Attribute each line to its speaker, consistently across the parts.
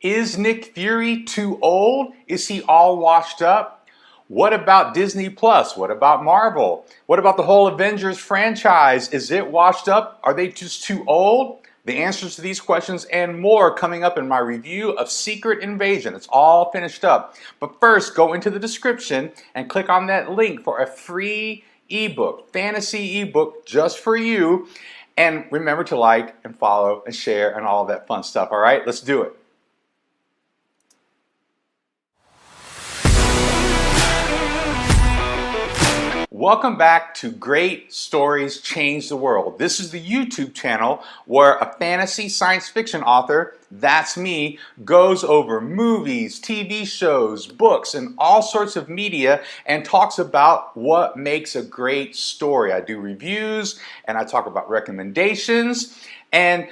Speaker 1: Is Nick Fury too old? Is he all washed up? What about Disney Plus? What about Marvel? What about the whole Avengers franchise? Is it washed up? Are they just too old? The answers to these questions and more coming up in my review of Secret Invasion. It's all finished up. But first, go into the description and click on that link for a free ebook, fantasy ebook just for you. And remember to like and follow and share and all that fun stuff. All right, let's do it. Welcome back to Great Stories Change the World. This is the YouTube channel where a fantasy science fiction author, that's me, goes over movies, TV shows, books, and all sorts of media and talks about what makes a great story. I do reviews and I talk about recommendations, and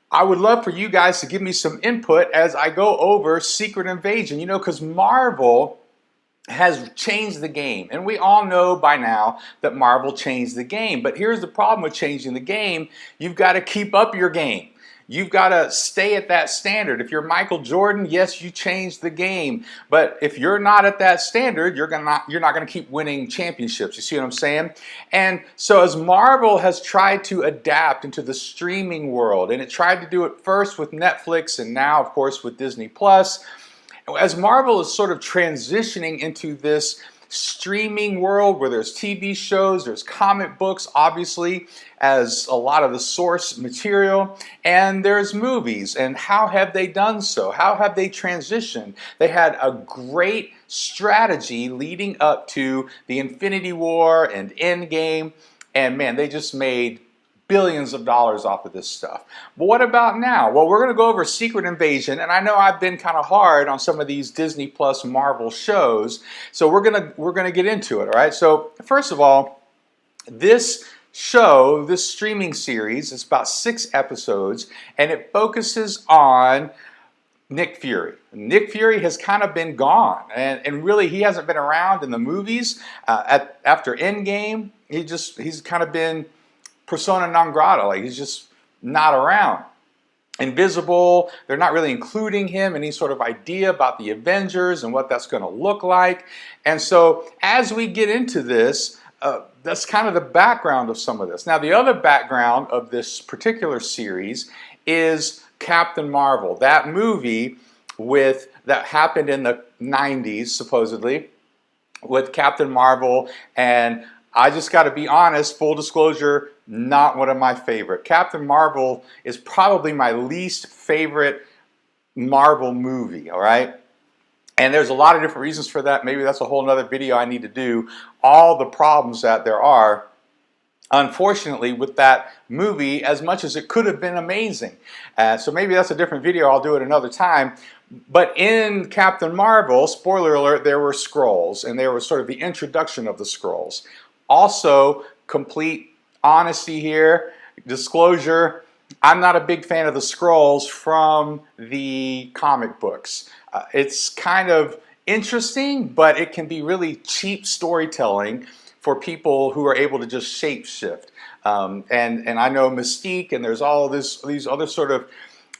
Speaker 1: I would love for you guys to give me some input as I go over Secret Invasion, because Marvel has changed the game. And we all know by now that Marvel changed the game. But here's the problem with changing the game. You've got to keep up your game. You've got to stay at that standard. If you're Michael Jordan, yes, you changed the game. But if you're not at that standard, you're not going to keep winning championships. You see what I'm saying? And so as Marvel has tried to adapt into the streaming world, and it tried to do it first with Netflix and now, of course, with Disney Plus, as Marvel is sort of transitioning into this streaming world where there's TV shows, there's comic books, obviously, as a lot of the source material, and there's movies. And how have they done so? How have they transitioned? They had a great strategy leading up to the Infinity War and Endgame, and man, they just made billions of dollars off of this stuff. But what about now? Well, we're going to go over Secret Invasion, and I know I've been kind of hard on some of these Disney Plus Marvel shows, so we're going to get into it, all right? So first of all, this show, this streaming series, it's about 6 episodes, and it focuses on Nick Fury. Nick Fury has kind of been gone, and really he hasn't been around in the movies. After Endgame, he's kind of been persona non grata, like he's just not around. Invisible, they're not really including him in any sort of idea about the Avengers and what that's going to look like. And so as we get into this, that's kind of the background of some of this. Now the other background of this particular series is Captain Marvel, that movie that happened in the 90s supposedly with Captain Marvel, and I just got to be honest, full disclosure, not one of my favorite. Captain Marvel is probably my least favorite Marvel movie, all right? And there's a lot of different reasons for that. Maybe that's a whole nother video I need to do. All the problems that there are, unfortunately, with that movie, as much as it could have been amazing. So maybe that's a different video. I'll do it another time. But in Captain Marvel, spoiler alert, there were Skrulls, and they were sort of the introduction of the Skrulls. Also, complete honesty here, disclosure, I'm not a big fan of the Skrulls from the comic books. It's kind of interesting, but it can be really cheap storytelling for people who are able to just shapeshift. And I know Mystique, and there's all these other sort of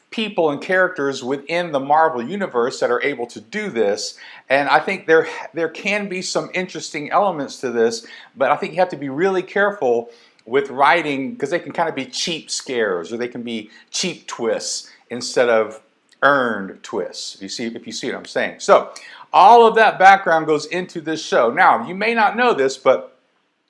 Speaker 1: people and characters within the Marvel universe that are able to do this, and I think there can be some interesting elements to this, but I think you have to be really careful with writing because they can kind of be cheap scares or they can be cheap twists instead of earned twists, if you see what I'm saying. So all of that background goes into this show. Now, you may not know this, but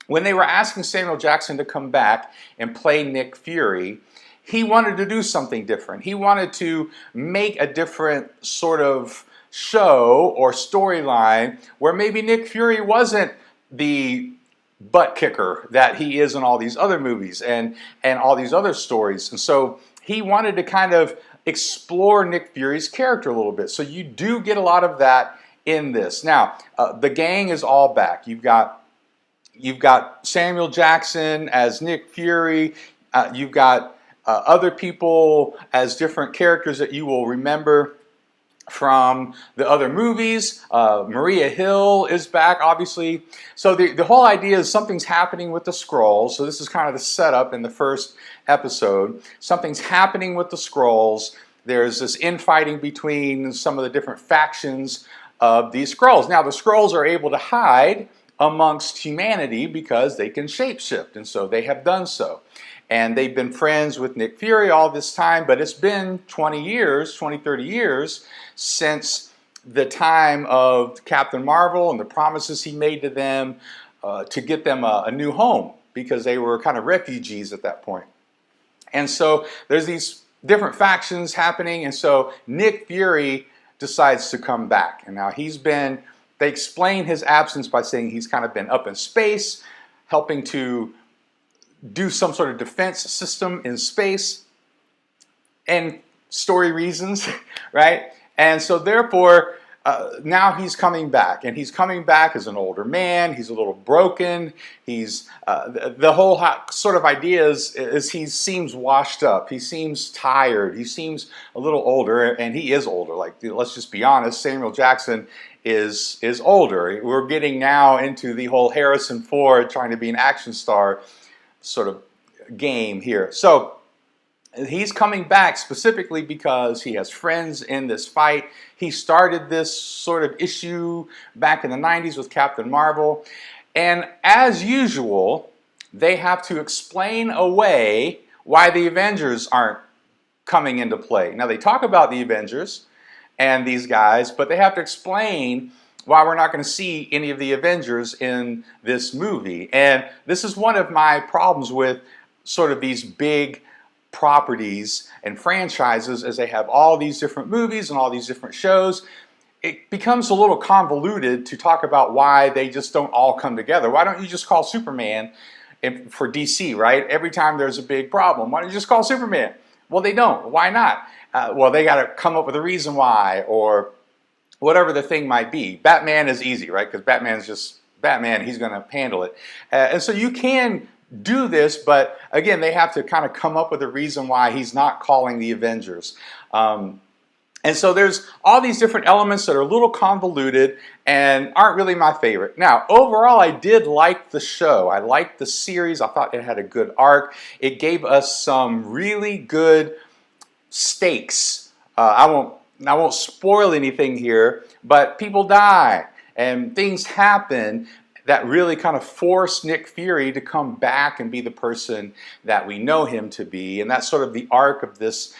Speaker 1: when they were asking Samuel Jackson to come back and play Nick Fury, he wanted to do something different. He wanted to make a different sort of show or storyline where maybe Nick Fury wasn't the butt kicker that he is in all these other movies and all these other stories. And so he wanted to kind of explore Nick Fury's character a little bit. So you do get a lot of that in this. Now, the gang is all back. You've got Samuel Jackson as Nick Fury. You've got other people as different characters that you will remember from the other movies. Maria Hill is back, obviously. So the whole idea is something's happening with the Skrulls. So this is kind of the setup in the first episode. Something's happening with the Skrulls. there's this infighting between some of the different factions of these Skrulls. Now the Skrulls are able to hide amongst humanity because they can shapeshift, and so they have done so. And they've been friends with Nick Fury all this time, but it's been 20 years, 20, 30 years since the time of Captain Marvel and the promises he made to them to get them a new home, because they were kind of refugees at that point. And so there's these different factions happening, and so Nick Fury decides to come back. And now they explain his absence by saying he's kind of been up in space, helping to do some sort of defense system in space, and story reasons, right? And so therefore, now he's coming back, and he's coming back as an older man. He's a little broken. He's the whole sort of idea is he seems washed up. He seems tired. He seems a little older, and he is older. Like, let's just be honest, Samuel Jackson is older. We're getting now into the whole Harrison Ford trying to be an action star sort of game here. So he's coming back specifically because he has friends in this fight. He started this sort of issue back in the 90s with Captain Marvel. And as usual, they have to explain away why the Avengers aren't coming into play. Now, they talk about the Avengers and these guys, but they have to explain why we're not going to see any of the Avengers in this movie. And this is one of my problems with sort of these big properties and franchises, as they have all these different movies and all these different shows. It becomes a little convoluted to talk about why they just don't all come together. Why don't you just call Superman for DC, right? Every time there's a big problem, why don't you just call Superman? Well, they don't. Why not? Well, they got to come up with a reason why, or whatever the thing might be. Batman is easy, right? Because Batman's just Batman. He's going to handle it. And so you can do this, but again, they have to kind of come up with a reason why he's not calling the Avengers. And so there's all these different elements that are a little convoluted and aren't really my favorite. Now, overall, I did like the show. I liked the series. I thought it had a good arc. It gave us some really good stakes. I won't spoil anything here, but people die and things happen that really kind of forced Nick Fury to come back and be the person that we know him to be. And that's sort of the arc of this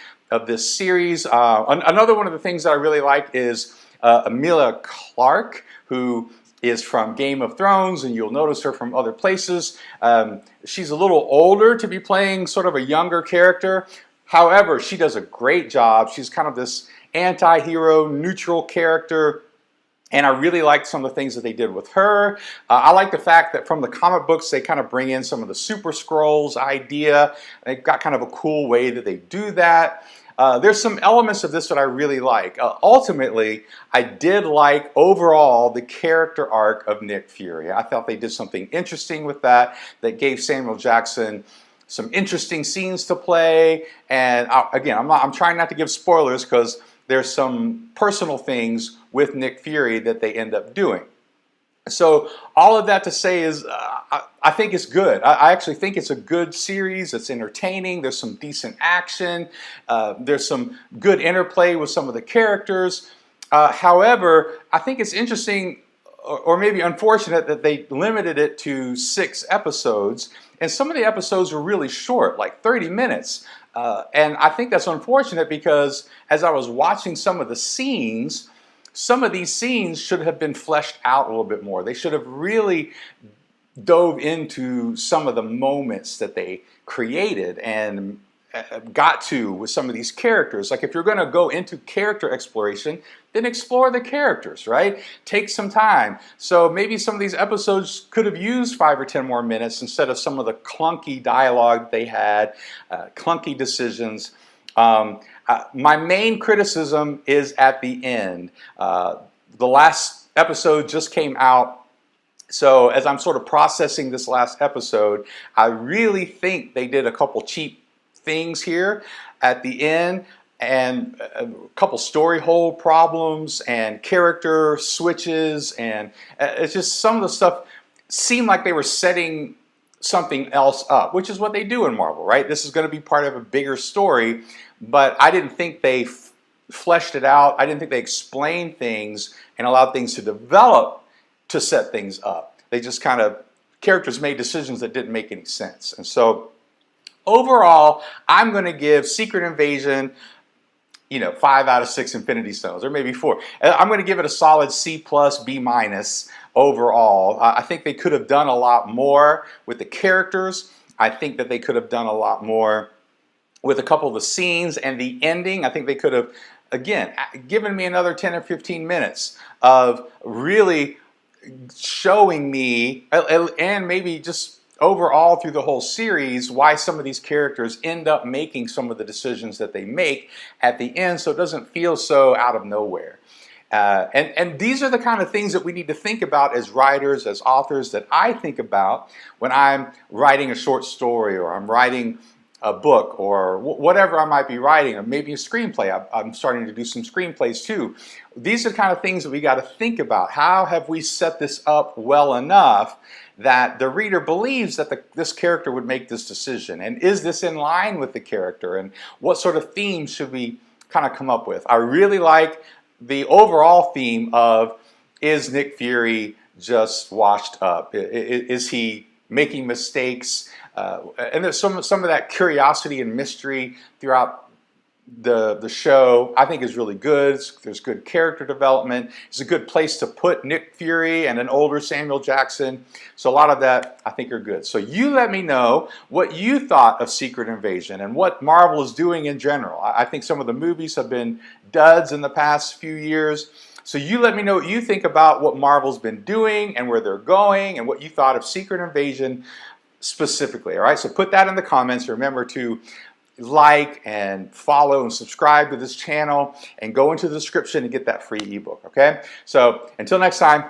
Speaker 1: series. Another one of the things that I really like is Emilia Clarke, who is from Game of Thrones, and you'll notice her from other places. She's a little older to be playing sort of a younger character. However, she does a great job. She's kind of this anti-hero, neutral character. And I really liked some of the things that they did with her. I like the fact that from the comic books, they kind of bring in some of the Super Skrulls idea. They've got kind of a cool way that they do that. There's some elements of this that I really like. Ultimately, I did like overall the character arc of Nick Fury. I thought they did something interesting with that gave Samuel Jackson some interesting scenes to play. And again, I'm trying not to give spoilers because there's some personal things with Nick Fury that they end up doing. So all of that to say is I think it's good. I actually think it's a good series. It's entertaining. There's some decent action. There's some good interplay with some of the characters. However, I think it's interesting or maybe unfortunate that they limited it to 6 episodes. And some of the episodes were really short, like 30 minutes. And I think that's unfortunate because as I was watching some of the scenes, some of these scenes should have been fleshed out a little bit more. They should have really dove into some of the moments that they created and got to with some of these characters. Like if you're going to go into character exploration, then explore the characters, right? Take some time. So maybe some of these episodes could have used 5 or 10 more minutes instead of some of the clunky dialogue they had, clunky decisions. My main criticism is at the end. The last episode just came out. So as I'm sort of processing this last episode, I really think they did a couple cheap things here at the end, and a couple story hole problems and character switches, and it's just some of the stuff seemed like they were setting something else up, which is what they do in Marvel, right? This is going to be part of a bigger story, but I didn't think they fleshed it out. I didn't think they explained things and allowed things to develop to set things up. They just kind of, characters made decisions that didn't make any sense. And so overall, I'm going to give Secret Invasion, 5 out of 6 Infinity Stones, or maybe 4. I'm going to give it a solid C+, B- overall. I think they could have done a lot more with the characters. I think that they could have done a lot more with a couple of the scenes and the ending. I think they could have, again, given me another 10 or 15 minutes of really showing me, and maybe just overall through the whole series, why some of these characters end up making some of the decisions that they make at the end, so it doesn't feel so out of nowhere. And these are the kind of things that we need to think about as writers, as authors, that I think about when I'm writing a short story, or I'm writing a book, or whatever I might be writing, or maybe a screenplay. I'm starting to do some screenplays too. These are the kind of things that we got to think about. How have we set this up well enough that the reader believes that this character would make this decision? And is this in line with the character? And what sort of themes should we kind of come up with? I really like the overall theme of, is Nick Fury just washed up? Is he making mistakes? And there's some of that curiosity and mystery throughout the show. I think is really good. There's good character development. It's a good place to put Nick Fury and an older Samuel Jackson. So a lot of that I think are good. So you let me know what you thought of Secret Invasion and what Marvel is doing in general. I think some of the movies have been duds in the past few years. So you let me know what you think about what Marvel's been doing and where they're going, and what you thought of Secret Invasion specifically. All right, so put that in the comments. Remember to like and follow and subscribe to this channel, and go into the description and get that free ebook. Okay, so until next time,